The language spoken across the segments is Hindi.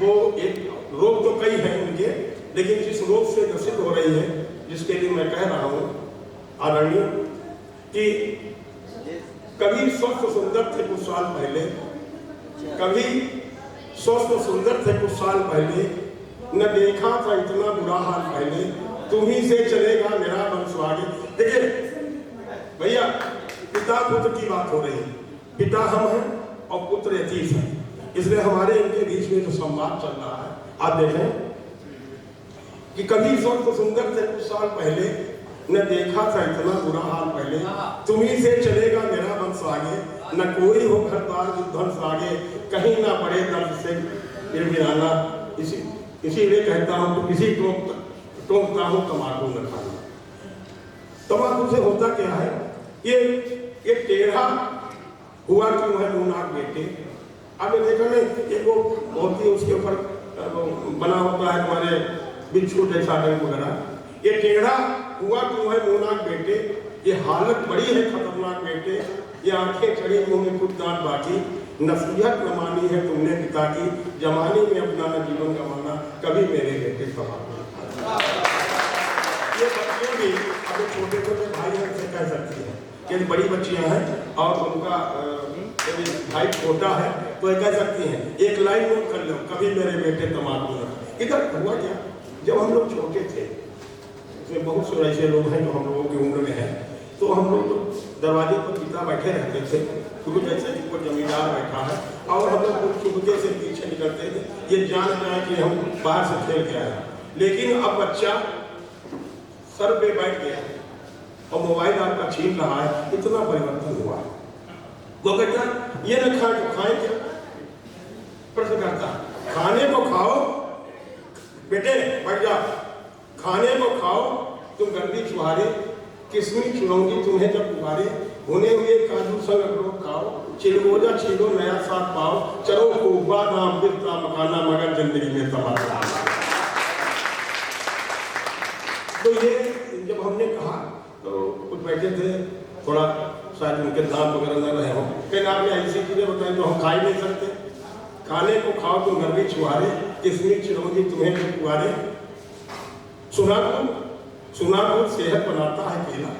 वो एक रोग तो कई हैं उनके, लेकिन जिस रोग से ग्रसित हो रही है, जिसके लिए मैं कह रहा हूँ आदरणीय कि कभी स्वस्थ सुंदर थे कुछ साल पहले, कभी स्वस्थ सुंदर थे कुछ साल पहले, न देखा था इतना बुरा हाल पहले, तुम्ही से चलेगा मेरा वंश आगे। देखिए भैया, पिता पुत्र की बात हो रही है, पिता हम हैं और पुत्र यतीश है, इसलिए हमारे इनके बीच में जो संवाद चल रहा है, आप देखें कि कभी स्वस्थ सुंदर थे कुछ साल पहले, न देखा था इतना बुरा हाल पहले, तुम्ही से चलेगा मेरा वंश आगे, न कोई हो घर द्वार विध्वंस आगे, कहीं ना पड़े दर्द से निर्भिराना। इसीलिए कहता हूँ तो किसी टोकता हूँ तम्बाकू न खाना। तम्बाकू से होता क्या है, ये टेढ़ा हुआ क्यों है मुंह नाक बेटे। आपने देखा नहीं, एक वो बहुत ही उसके ऊपर बना होता है हमारे बिच्छू जैसा डंग वगैरह, ये टेढ़ा हुआ क्यों है मुंह नाक बेटे, ये हालत बड़ी है खतरनाक बेटे, ये आंखें चढ़ी मुंह में कुछ दांत बाकी, नसीहत न मानी है तुमने पिता की, जमाने में अपना न जीवन गंवाना, कभी मेरे बेटे तम्बाकू। ये बच्चे भी अपने छोटे छोटे भाई हमसे कह सकती हैं कि बड़ी बच्चियां हैं और उनका भाई छोटा है तो ये कह सकती हैं, एक लाइन नोट कर लो, कभी मेरे बेटे तम्बाकू न। इधर हुआ क्या, जब हम लोग छोटे थे, इसमें बहुत से ऐसे लोग हैं जो हम लोगों की उम्र में हैं, तो हम लोग तो दरवाजे पर पिता बैठे रहते थे, क्योंकि जैसे ऊपर जमींदार बैठा है और हम लोग चुपके से पीछे निकलते थे, ये जान जाए कि हम बाहर से खेल के आए। लेकिन अब बच्चा सर पे बैठ गया और मोबाइल आपका छीन रहा है, इतना परिवर्तन हुआ है। वो कहता ये न खाए तो खाए क्या, प्रश्न करता खाने को खाओ बेटे बैठ जा, खाने को खाओ तुम गर्दी चुहारे, किस्मी चुनौती तुम्हें जब पुकारे, होने हुए काजू संग अखरोट खाओ, चिलगोजा छीलो नया साथ पाओ, चलो खूब बादाम पिस्ता मखाना मगर जिंदगी में तबाह। तो ये जब हमने कहा तो कुछ बैठे थे, थोड़ा शायद उनके दांत वगैरह न रहे हों, कहीं आपने ऐसी चीजें बताई जो हम खा ही नहीं सकते। खाने को खाओ तुम गर्दी चुहारे, किस्मी चिलौती तुम्हें जब पुकारे, सुना खूब सेहत बनाता है केला,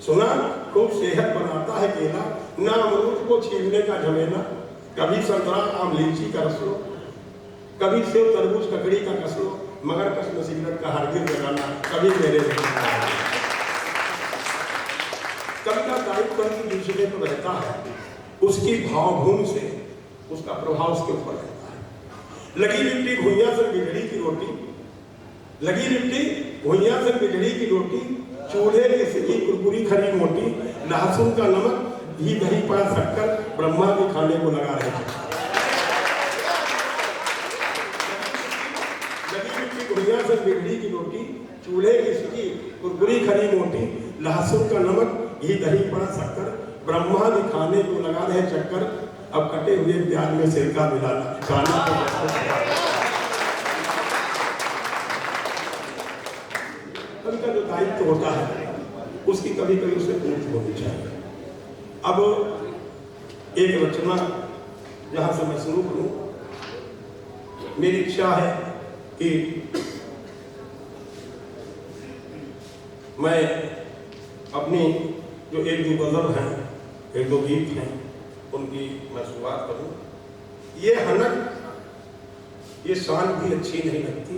सुना खूब सेहत बनाता है केला, ना अमरूद को छीलने का झमेला, कभी संतरा आम लीची का रस लो, कभी सेब तरबूज ककड़ी का कस लो, मगर कस सिगरेट का हरगिज लगाना कभी मेरे कभी का दायित्व दूसरे पर रहता है, उसकी भावभूमि से उसका प्रभाव उसके ऊपर रहता है। लगी लिट्टी घुइयां से बिगड़ी की रोटी, लगी लिट्टी घुइयां से बिगड़ी की रोटी, चूल्हे की सिकी कुरकुरी खरी मोटी, लहसुन का नमक घी दही पान शक्कर, ब्रह्मा के खाने को लगा रहे थे। लगी लिट्टी घुइयां से बिगड़ी की रोटी, चूल्हे की सिकी कुरकुरी खरी मोटी, लहसुन का नमक घी दही पान शक्कर, ब्रह्मा के खाने को लगा रहे चक्कर, अब कटे हुए प्याज में सिरका मिलाना खाना का जो दायित्व होता है उसकी कभी कभी उसे पूर्ति होनी चाहिए। अब एक रचना जहां से मैं शुरू करूं, मेरी इच्छा है कि मैं अपनी जो एक दो गजल हैं, एक दो गीत हैं, उनकी मैं शुरुआत करूं। ये हनक ये शान भी अच्छी नहीं लगती,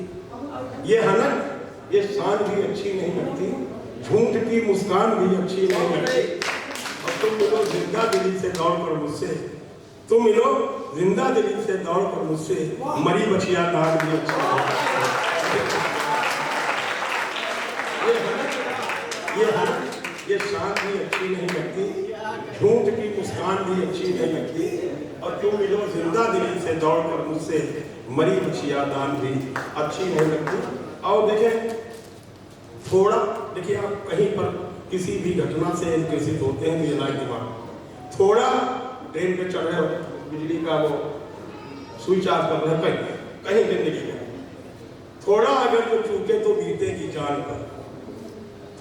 ये हनक ये शान भी अच्छी नहीं लगती, झूठ की मुस्कान भी अच्छी नहीं लगती, और तुम मिलो जिंदा दिली से दौड़ कर मुझसे, तुम मिलो जिंदा दिली से दौड़ कर मुझसे, मरी बचिया नाग भी अच्छी नहीं लगती। ये शान भी अच्छी नहीं लगती, झूठ की मुस्कान भी अच्छी नहीं लगती, और तुम मिलो जिंदा दिली से दौड़ कर मुझसे, मरी बचिया दान भी अच्छी नहीं लगती। और देखें थोड़ा, देखिए आप कहीं पर किसी भी घटना से ग्रसित होते हैं, ये लाइट दिमाग थोड़ा ट्रेन पे चढ़ रहे हो, बिजली का वो स्विच ऑफ कर रहे हो, कहीं जिंदगी में थोड़ा अगर जो चूके तो बीतेगी जान पर,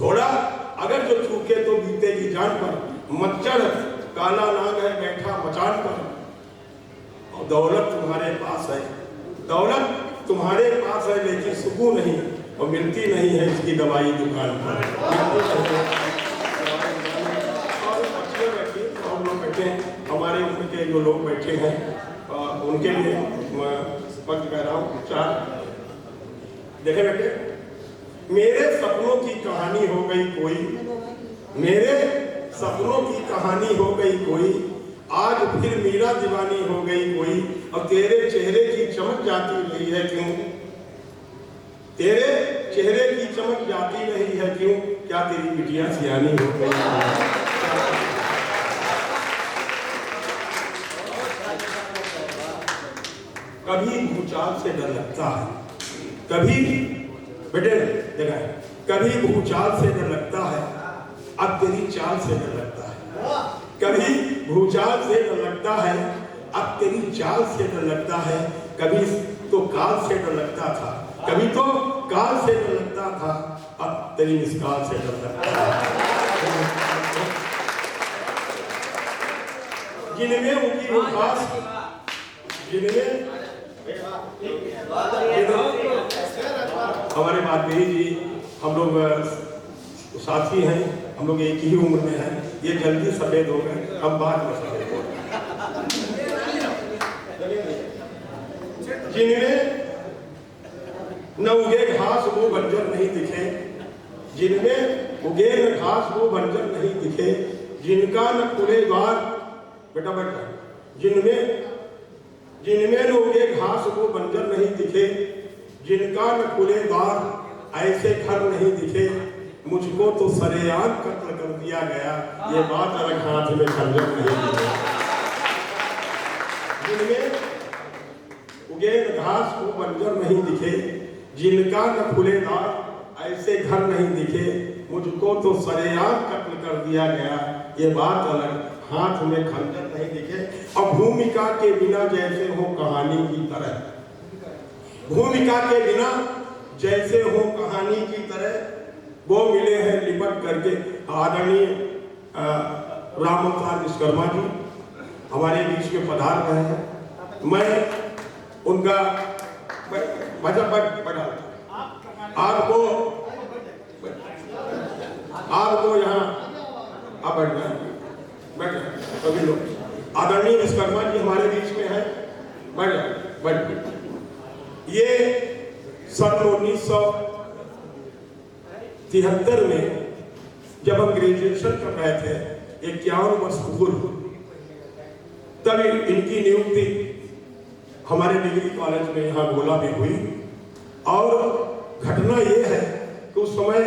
थोड़ा अगर जो चूके तो बीतेगी जान पर, मच्छर काला नाग है बैठा मचान पर, और दौलत तुम्हारे पास है दौलत तुम्हारे पास है लेकिन सुकून नहीं, और मिलती नहीं है इसकी दवाई दुकान पर। हम लोग बैठे हैं, हमारे उम्र के जो लोग बैठे हैं उनके लिए वक्त कह रहा हूँ। चार देखे बेटे, मेरे सपनों की कहानी हो गई कोई, मेरे सपनों की कहानी हो गई कोई, आज फिर मीरा दीवानी हो गई कोई, और तेरे चेहरे की चमक जाती रही है क्यों, तेरे चेहरे की चमक जाती रही है क्यों, क्या तेरी बिटिया सियानी हो गई है? कभी भूचाल से डर लगता है, कभी बेटे देखा है, कभी भूचाल से डर लगता है, अब तेरी चाल से डर लगता है। कभी भूचाल से डर लगता है, अब तेरी चाल से डर लगता है। कभी तो काल से डर लगता था, कभी तो काल से डर लगता था, अब तेरी मिसकाल से डर लगता है। जिनमें उनकी उपास, जिनमें हमारे वाजपेयी जी, हम लोग साथी हैं, हम लोग एक ही उम्र में हैं, ये जल्दी सफेद हो गए, हम बाद में सफेद हो गए। जिनमें न उगे घास वो बंजर नहीं दिखे, जिनमें उगे न घास वो बंजर नहीं दिखे, जिनका न खुले द्वार, बेटा बेटा, जिनमें न उगे घास वो बंजर नहीं दिखे, जिनका न खुले द्वार ऐसे घर नहीं दिखे, मुझको तो सरेआम कत्ल कर दिया गया, ये बात अलग हाथ में खंजर नहीं दिखे। जिनमें उगे घास वो बंजर नहीं दिखे, जिनका न खुले द्वार ऐसे घर नहीं दिखे, मुझको तो सरेआम कत्ल कर दिया गया, ये बात अलग हाथ में खंजर नहीं दिखे। और भूमिका के बिना जैसे हो कहानी की तरह, भूमिका के बिना जैसे हो कहानी की तरह, वो मिले हैं लिपट करके। आदरणीय रामअवतार विश्वकर्मा जी हमारे बीच में पधार रहे हैं। मैं उनका बढ़ा आपको यहाँ आप बैठ जाए, सभी लोग। आदरणीय विश्वकर्मा जी हमारे बीच में है, बैठ। ये सन 1973 में जब हम ग्रेजुएशन कर रहे थे, 51 वर्ष पूर्व, तब इनकी नियुक्ति हमारे डिग्री कॉलेज में यहाँ गोला में हुई। और घटना ये है कि उस समय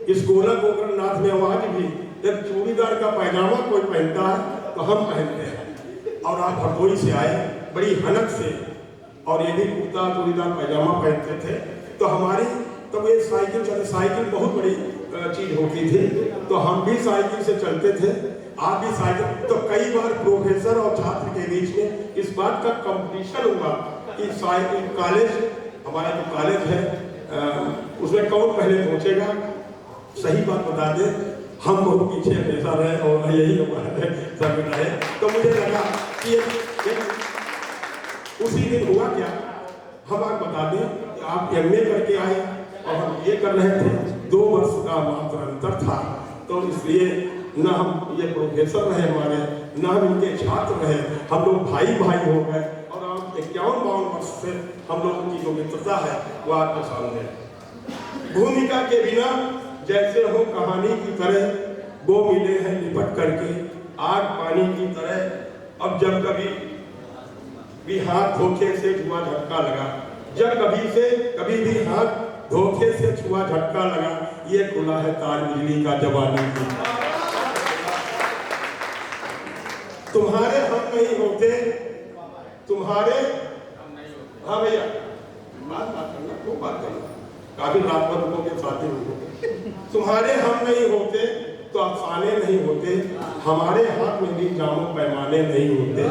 इस गोला गोकर्णनाथ में आवाज भी, जब चूड़ीदार का पैजामा कोई पहनता है तो हम पहनते हैं, और आप हरदोई से आए बड़ी हनक से, और ये भी कुर्ता चूड़ीदार पैजामा पहनते थे। तो हमारी तब ये साइकिल बहुत बड़ी चीज होती थी, तो हम भी साइकिल से चलते थे, आप भी साइकिल। तो कई बार प्रोफेसर और छात्र के बीच में इस बात का कंपटीशन हुआ कि साइकिल कॉलेज, हमारा जो कॉलेज है उसमें कौन पहले पहुंचेगा। सही बात बता दे, हम बहुत पीछे हमेशा रहे और यही हमारे सब रहे। तो मुझे लगा कि उसी दिन हुआ क्या, हम आप बता दें, आप MA करके आए और हम ये कर रहे थे, 2 वर्ष का मात्र अंतर था। तो इसलिए न हम ये प्रोफेसर रहे हमारे, न हम इनके छात्र रहे, हम लोग भाई हो गए। और आप 51-52 वर्ष से हम लोगों की जो मित्रता है वो आपके सामने है। भूमिका के बिना जैसे हो कहानी की तरह, वो मिले हैं लिपट करके आग पानी की तरह। अब जब कभी भी हाथ धोखे से छुआ झटका लगा, जब कभी भी हाथ धोखे से छुआ झटका लगा, ये खुला है तार बिजली का जवानी की। तुम्हारे हम नहीं होते, तुम्हारे, हाँ भैया बात करना, खूब बात करना, काफी रात भर रुकोगे, साथी रुकोगे। तुम्हारे हम नहीं होते तो अफसाने नहीं होते, हमारे हाथ में भी जामो पैमाने नहीं होते।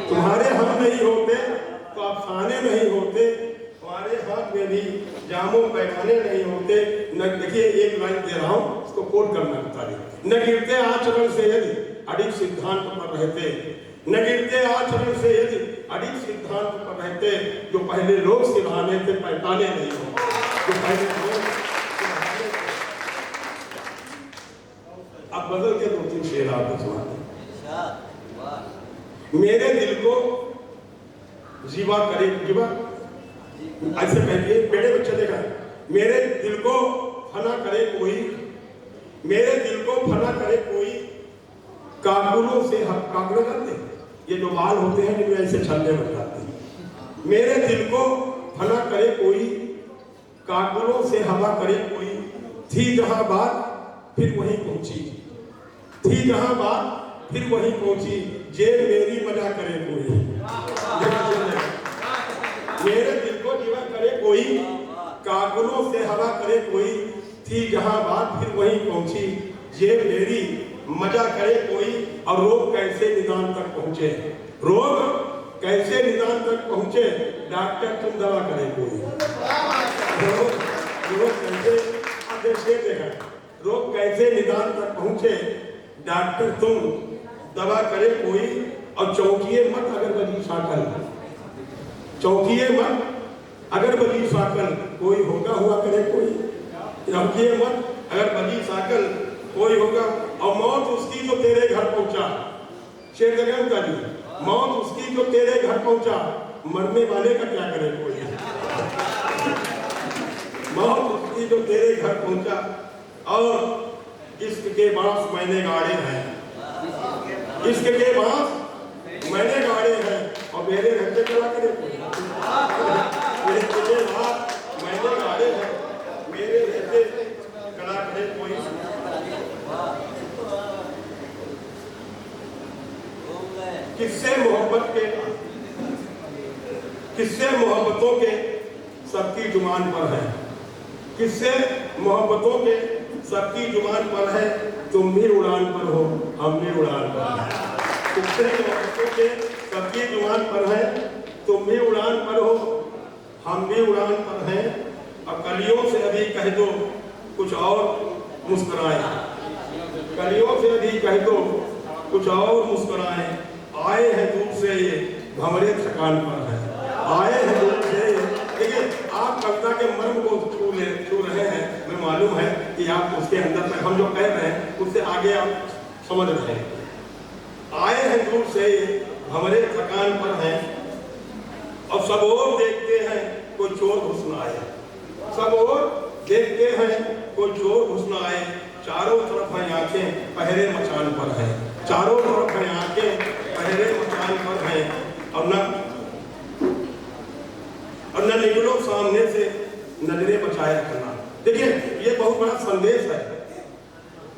तुम्हारे हम नहीं होते तो अफसाने नहीं होते, हमारे हाथ में भी जामो पैमाने नहीं होते। न देखिए, एक लाइन दे रहा हूँ, उसको कोट करना बताइए। न गिरते आचरण से यदि अडिग सिद्धांत पर रहते, न गिरते आचरण से यदि अड़िग सिद्धांत पर रहते, जो पहले लोग सिरहाने थे पहचाने नहीं हो, जो पहले लोग सिरहाने थे। अब बदल के 2-3 शेर आपको सुनाते। मेरे दिल को जीवा करे, जीवा ऐसे कहिए बेटे बच्चे देखा, मेरे दिल को फना करे कोई, मेरे दिल को फना करे कोई, काकुलों से काकुले करते, ये जो बाल होते हैं जिनमें ऐसे छल्ले बन जाते हैं। मेरे दिल को फना करे कोई, काकुलों से हवा करे कोई, थी जहां बात फिर वहीं पहुंची, थी जहां बात फिर वहीं पहुंची, जेब मेरी मजा करे कोई। मेरे दिल को जीवा करे कोई, काकुलों से हवा करे कोई, थी जहां बात फिर वहीं पहुंची, जेब मेरी मजा करे कोई। और रोग कैसे निदान तक पहुंचे, रोग कैसे निदान तक पहुंचे, डॉक्टर तुम दवा करे कोई। रोग कैसे देखा, रोग कैसे निदान तक पहुंचे, डॉक्टर तुम दवा करे कोई। और चौंकिए मत अगर बजी साकल, चौंकिए मत अगर बजी साकल, कोई होगा हुआ करे कोई। चौंकिए मत अगर बजी साकल, कोई होगा। और मौत उसकी जो तेरे घर पहुंचा, शेर जगह का जी, मौत उसकी जो तेरे घर पहुंचा, मरने वाले का क्या करे कोई। मौत उसकी जो तेरे घर पहुंचा, और इश्क के बांस मैंने गाड़े हैं, इश्क के बांस मैंने गाड़े हैं, और मेरे रहते क्या करे कोई। इश्क के बांस मैंने गाड़े हैं, मेरे रहते कला करे कोई। किस्से मोहब्बत के, किस्से मोहब्बतों के सबकी जुबान पर है, किस्से मोहब्बतों के सबकी जुबान पर है, तुम भी उड़ान पर हो हम भी उड़ान पर हैं। किस्से मोहब्बतों के सबकी जुबान पर है, तुम भी उड़ान पर हो हम भी उड़ान पर हैं। अब कलियों से अभी कह दो कुछ और मुस्कुराए, कलियों से अभी कह दो कुछ और मुस्कुराए। आए हैं दूर से ये भंवरे थकान पर है, आए हैं दूर से। देखिए आप कविता के मर्म को छू रहे हैं, मैं मालूम है कि आप उसके अंदर में हम जो कह रहे हैं उससे आगे आप समझ रहे हैं। आए हैं दूर से भंवरे थकान पर हैं, और सब और देखते हैं कोई चोर घुस न आए, सब और देखते हैं कोई चोर घुस न आए। चारों तरफ हैं आंखें पहरे मचान पर है, चारों तरफ हैं आंखें पहरे मचान पर है। और न निकलो सामने से नजरें बचाए रखना। देखिए ये बहुत बड़ा संदेश है,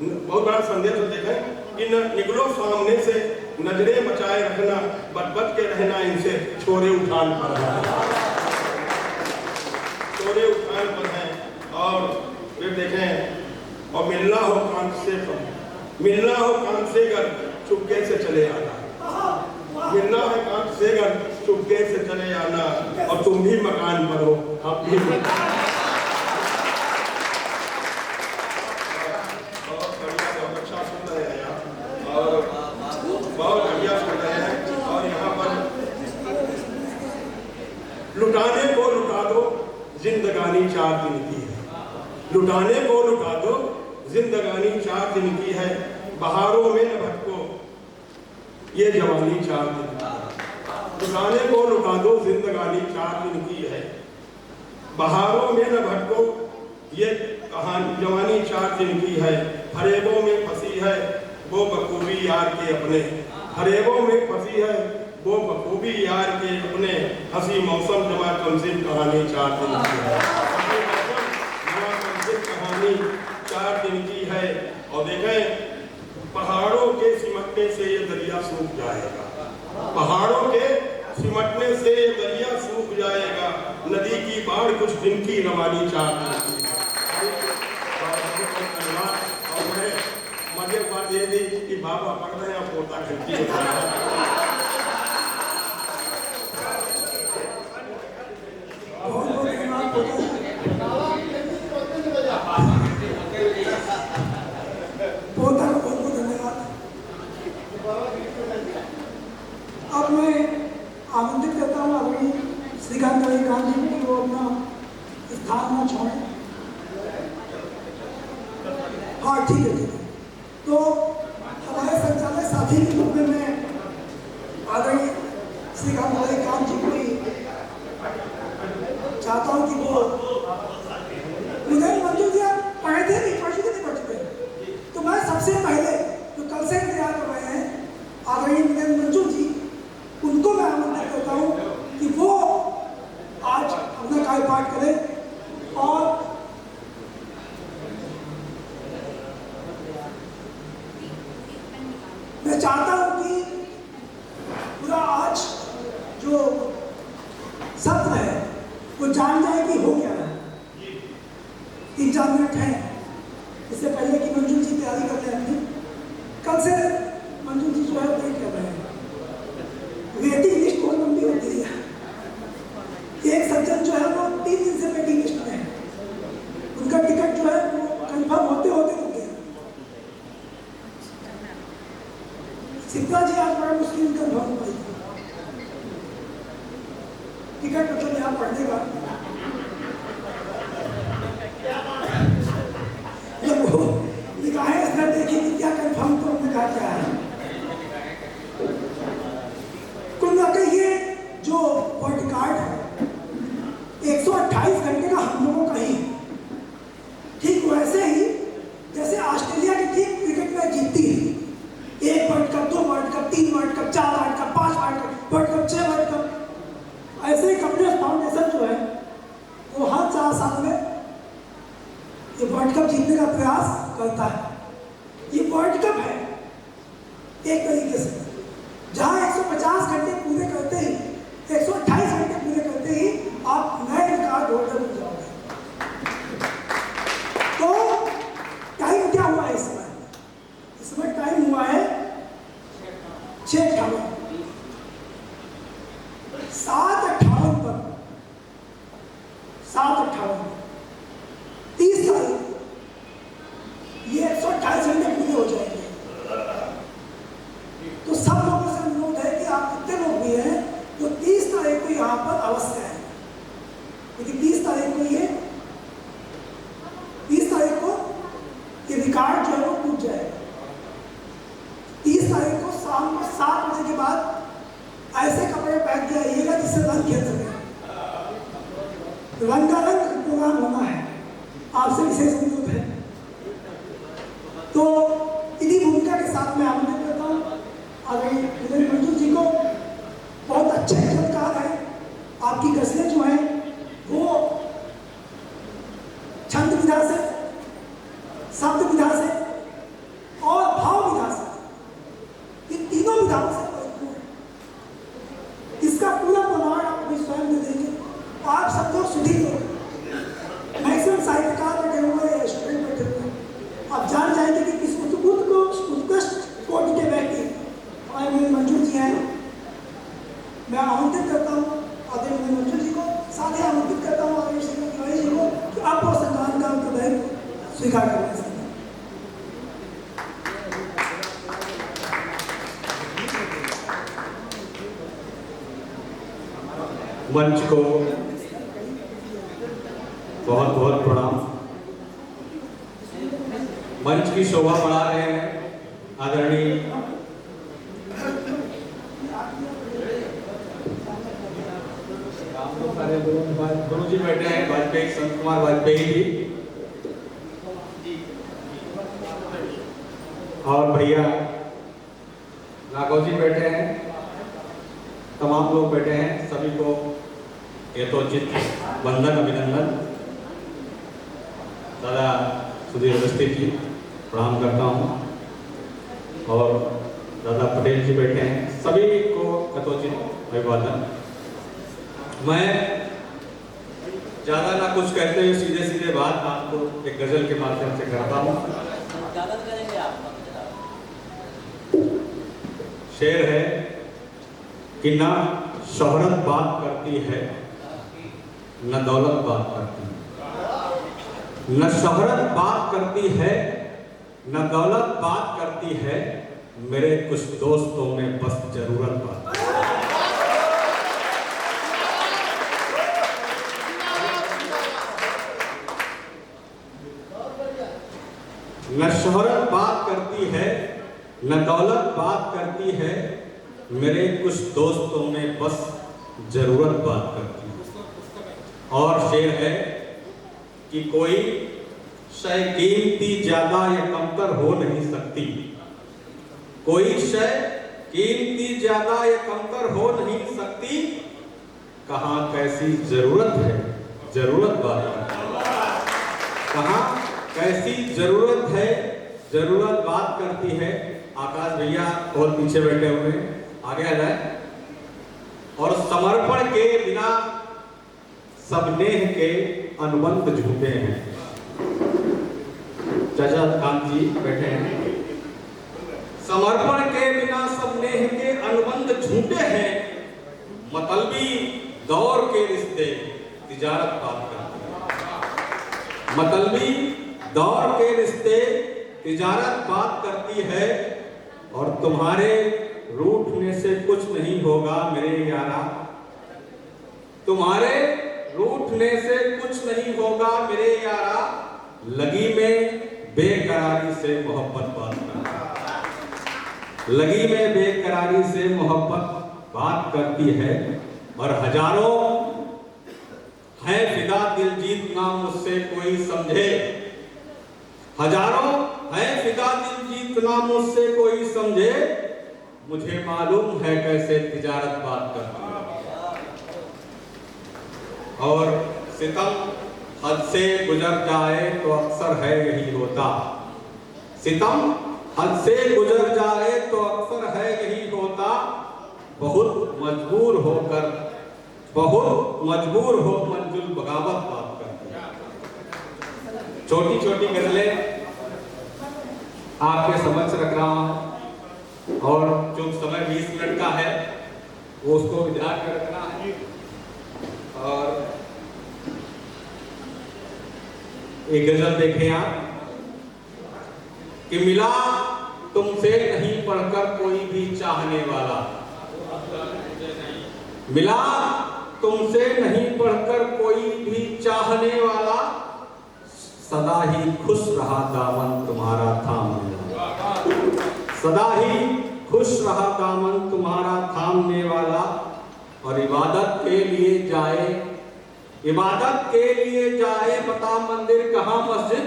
बहुत बड़ा संदेश है। देखें कि न निकलो सामने से नजरें बचाए रखना, बच के रहना इनसे छोरे उठान पर है, छोरे उठान पर है। और फिर देखें, और मिलना हो कांत से, मिलना हो कांत से घर चुपके से चले आना, मिलना है कांत से घर चुपके से चले आना। और तुम भी मकान पर हो हम भी मकान। बहुत बढ़िया, बहुत अच्छा सुन रहे हैं आप, और बहुत बढ़िया सुन रहे हैं। और यहाँ पर लुटाने को लुटा दो जिंदगानी 4 दिन की है, लुटाने को लुटा दो जिंदगानी 4 दिन की है। बहारों में न भटको ये जवानी 4 दिन की है, लुटाने को लुटा दो जिंदगानी 4 दिन की है। बहारों में न भटको ये कहानी जवानी 4 दिन की है। फरेबों में फंसी है वो बखूबी यार के अपने, फरेबों में फंसी है वो बखूबी यार के अपने। हंसी मौसम जमा कमसिन कहानी 4 दिन की है, जमा कमसिन कहानी 4 दिन की है। और देखें पहाड़ों के सिमटने से ये दरिया सूख जाएगा, पहाड़ों के सिमटने से ये दरिया सूख जाएगा। नदी की बाढ़ कुछ दिन की रवानी 4 दिन की है। और मैं मजे बात ये थी कि बाबा पढ़ रहे हैं, पोता खिड़की अब मैं आमंत्रित रहे गांधी कि वो अपना स्थान न छोड़े। हाँ ठीक है ठीक है। तो हमारे संचालक साथी के रूप में मैं आदरणीय श्री कांत जी को चाहता हूँ कि वो मुझे मंजूर दिया पढ़े थे नहीं पढ़ चुके। तो मैं सबसे पहले जो कल से इंतजार कर रहे हैं आदरणीय मंजूर जी, उनको मैं आमंत्रित करता हूँ कि वो आज अपना कार्यपाठ करें। और मैं चाहता हूँ कि पूरा आज जो सत्र है वो जान जाए कि हो क्या है। 3-4 मिनट है इससे पहले कि मंजूर जी तैयारी करते हैं अपनी। कल से मंजूर जी जो है वेट कर रहे हैं। वेटिंग लिस्ट बहुत लंबी होती है। एक सज्जन जो है वो 3 दिन से वेटिंग लिस्ट में है, उनका टिकट जो है वो कंफर्म होते होते रुक गया। सिप्ला जी आज बड़ा मुश्किल कंफर्म हुई टिकट, मतलब यहाँ पढ़ने का जब वो निगाहें इस तरह देखी कि क्या कंफर्म, तो उन्होंने कहा क्या है। कुल मिलाकर ये जो वर्ल्ड कार्ड है 128 घंटे का हम लोगों का ही, ठीक वैसे ही जैसे ऑस्ट्रेलिया की टीम क्रिकेट में जीतती है 1 world cup, 2 world cup, 3 world cup, 4 world cup, 5 world cup, 6 world cup, ऐसे ही कपिल फाउंडेशन जो है वो हर 4 साल में ये वर्ल्ड कप जीतने का प्रयास करता है। ये वर्ल्ड कप है एक तरीके से, जहां 150 घंटे पूरे करते ही, 128 घंटे पूरे करते ही आप नए रिकॉर्ड होल्डर बन जाओगे। तो टाइम क्या हुआ है इस समय? इस समय टाइम हुआ है 6:58, 7:58 पर, 7:58 30 तारीख ये 128 घंटे पूरे हो जाएंगे। तो सब लोगों से अनुरोध है कि आप कितने लोग भी हैं जो 30 तारीख को यहाँ पर अवश्य है, लेकिन 30 तारीख को ये रिकॉर्ड जो है वो टूट जाएगा। 30 तारीख को शाम को 7 बजे के बाद ऐसे कपड़े पहन के आइएगा जिससे रंग खेल सके। रंगारंग प्रोग्राम होना है, आपसे विशेष अनुरोध है। तो इन्हीं भूमिका के साथ मैं आमंत्रित करता हूँ आदरणीय मंजूर जी को। बहुत अच्छे गजलकार हैं, आपकी गजलें जो हैं वो छंद विधा से, शब्द विधा से और भाव विधा से, इन तीनों विधाओं से परिपूर्ण है। इसका पूरा प्रमाण आप स्वयं दे देंगे। आप सब लोग सुधीर लोग, मैक्सिमम साहित्यकार बैठे हुए, स्टूडेंट बैठे हुए, आप जान जाएंगे कि किस उत्कृष्ट कोटि के व्यक्ति हमारे मंजूर जी हैं। मैं आमंत्रित करता हूँ आदरणीय मंजूर जी को, साथ ही आमंत्रित करता हूँ आदरणीय श्री तिवारी जी को कि आप वो सम्मान का उत्तरदायित्व स्वीकार करना चाहिए। मंच को बहुत बहुत प्रणाम। मंच की शोभा बढ़ा रहे हैं आदरणीय गुरु जी बैठे हैं, वाजपेयी संत कुमार वाजपेयी जी, और भैया राघव जी बैठे हैं, तमाम लोग बैठे हैं। सभी को यथोचित वंदन अभिनंदन। दादा सुधीर अवस्थी जी प्रणाम करता हूँ, और दादा पटेल जी बैठे हैं, सभी को यथोचित अभिवादन। मैं ज़्यादा ना कुछ कहते हुए सीधे सीधे बात आपको एक गजल के माध्यम से करता हूँ। शेर है कि ना शोहरत बात करती है न दौलत बात करती है, न शोहरत बात करती है न दौलत बात करती है, मेरे कुछ दोस्तों में बस जरूरत बात। न शोहरत बात करती है, न दौलत बात करती है, मेरे कुछ दोस्तों में बस जरूरत बात करती है। और शेर है कि कोई शय कीमती ज्यादा या कमतर हो नहीं सकती, कोई शय कीमती ज्यादा या कमतर हो नहीं सकती, कहाँ कैसी जरूरत है, जरूरत बात करती है। कहाँ कैसी जरूरत है, जरूरत बात करती है। आकाश भैया बहुत पीछे बैठे हुए हैं, आगे आ जाए। और समर्पण के बिना सब नेह के अनुबंध झूठे हैं। चाचा कांत जी बैठे हैं। समर्पण के बिना सब नेह के अनुबंध झूठे हैं, मतलबी दौर के रिश्ते तिजारत बात करते हैं। मतलबी दौर के रिश्ते तिजारत बात करती है। और तुम्हारे रूठने से कुछ नहीं होगा मेरे यारा, तुम्हारे रूठने से कुछ नहीं होगा मेरे यारा, लगी में बेकरारी से मोहब्बत बात करती, लगी में बेकरारी से मोहब्बत बात करती है। और हजारों है फिदा दिल जीतना मुझसे कोई समझे, हजारों है फिदा दिल जीतना मुझसे कोई समझे, मुझे मालूम है कैसे तिजारत बात करती है। और सितम हद से गुजर जाए तो अक्सर है यही होता, सितम हद से गुजर जाए तो अक्सर है यही होता, बहुत मजबूर होकर, बहुत मजबूर हो मंजुल बगावत बात करती है। छोटी छोटी गजलें आपके समक्ष रख रहा हूं, और जो समय 20 मिनट का है वो उसको ध्यान में रखना है। और एक गजल देखें आप कि मिला तुमसे नहीं पढ़कर कोई भी चाहने वाला, मिला तुमसे नहीं पढ़कर कोई भी चाहने वाला, सदा ही खुश रहा दामन तुम्हारा थामने वाला, सदा ही खुश रहा दामन तुम्हारा थामने वाला। और इबादत के लिए जाए, इबादत के लिए जाए बता मंदिर कहाँ मस्जिद,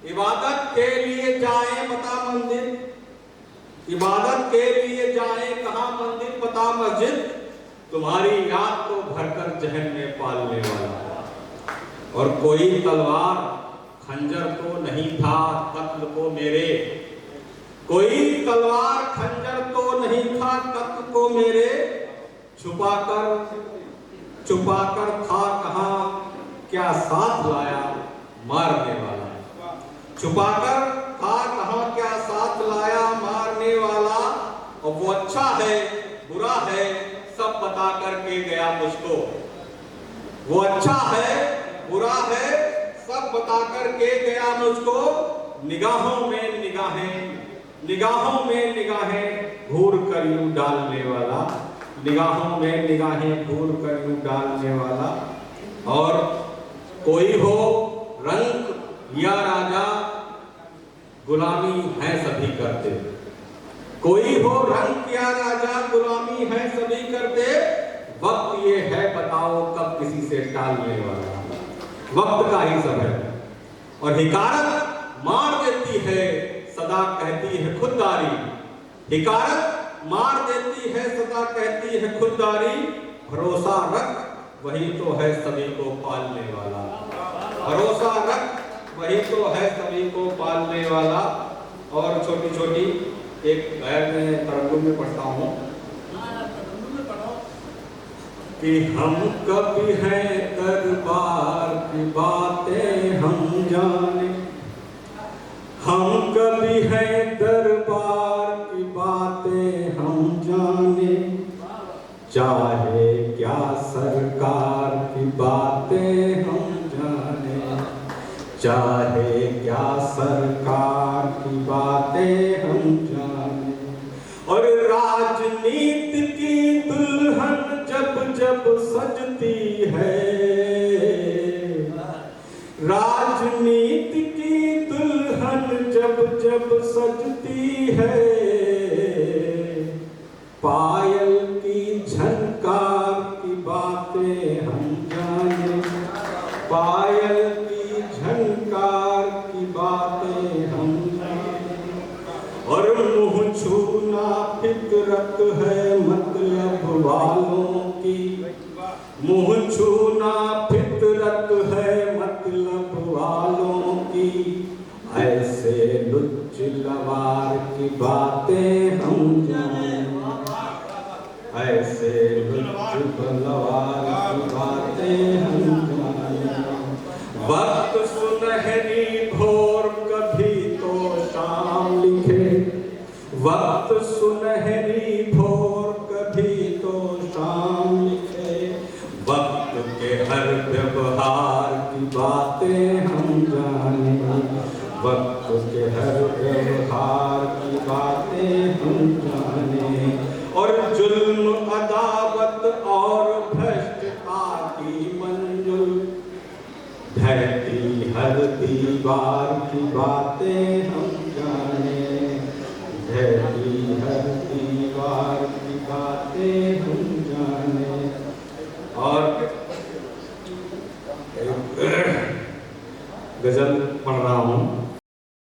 इबादत के लिए जाए बता मंदिर, इबादत के लिए जाए कहाँ मंदिर पता मस्जिद, तुम्हारी याद को भरकर जहन में पालने वाला। और कोई तलवार खंजर तो नहीं था कत्ल को मेरे, कोई तलवार खंजर तो नहीं था कत्ल को मेरे, छुपाकर छुपाकर था कहाँ क्या साथ लाया मारने वाला, छुपाकर था कहाँ क्या साथ लाया मारने वाला। और वो अच्छा है बुरा है सब बता करके गया मुझको, वो अच्छा है बुरा है सब बता करके गया मुझको, निगाहों में निगाहें, निगाहों में निगाहें घूर कर यूं डालने वाला, निगाहों में निगाहें घूर कर यूं डालने वाला। और कोई हो रंग या राजा गुलामी है सभी करते, कोई हो रंग या राजा गुलामी है सभी करते, वक्त ये है बताओ कब किसी से टालने वाला, वक्त का ही सब है। और हिकारत मार देती है सदा कहती है खुददारी, हिकारत मार देती है सदा कहती है खुददारी, भरोसा रख वही तो है सभी को पालने वाला, भरोसा रख वही तो है सभी को पालने वाला। और छोटी छोटी एक गैर में तरंगों में पढ़ता हूँ कि हम कभी हैं दरबार की बातें हम जाने, हम कभी हैं दरबार की बातें हम जाने, चाहे क्या सरकार की बातें हम जाने, चाहे क्या सरकार की बातें हम जाने। और राजनीति की दुल्हन जब जब सजती है, राजनीति की दुल्हन सजती है, पायल की झनकार की बातें हम जाने, पायल की झनकार की बातें हम जाने। और मुँह छूना फितरत है मतलब वालों की, मुँह छूना फितरत है मतलब वालों की। ऐसे लुच्च लवार की बातें हम जाने, ऐसे लुच्च लवार की बातें हम जाने। वक्त सुनहरी भोर कभी तो शाम लिखे, वक्त सुनहरी भोर कभी तो शाम लिखे। वक्त के हर व्यवहार की बातें हम जाने, वक्त के हर व्यवहार की बातें हम जाने। और जुल्म अदावत और भ्रष्टता की मंजुल, ढहती हर दीवार की बातें हम जाने, ढहती हर दीवार की बातें हम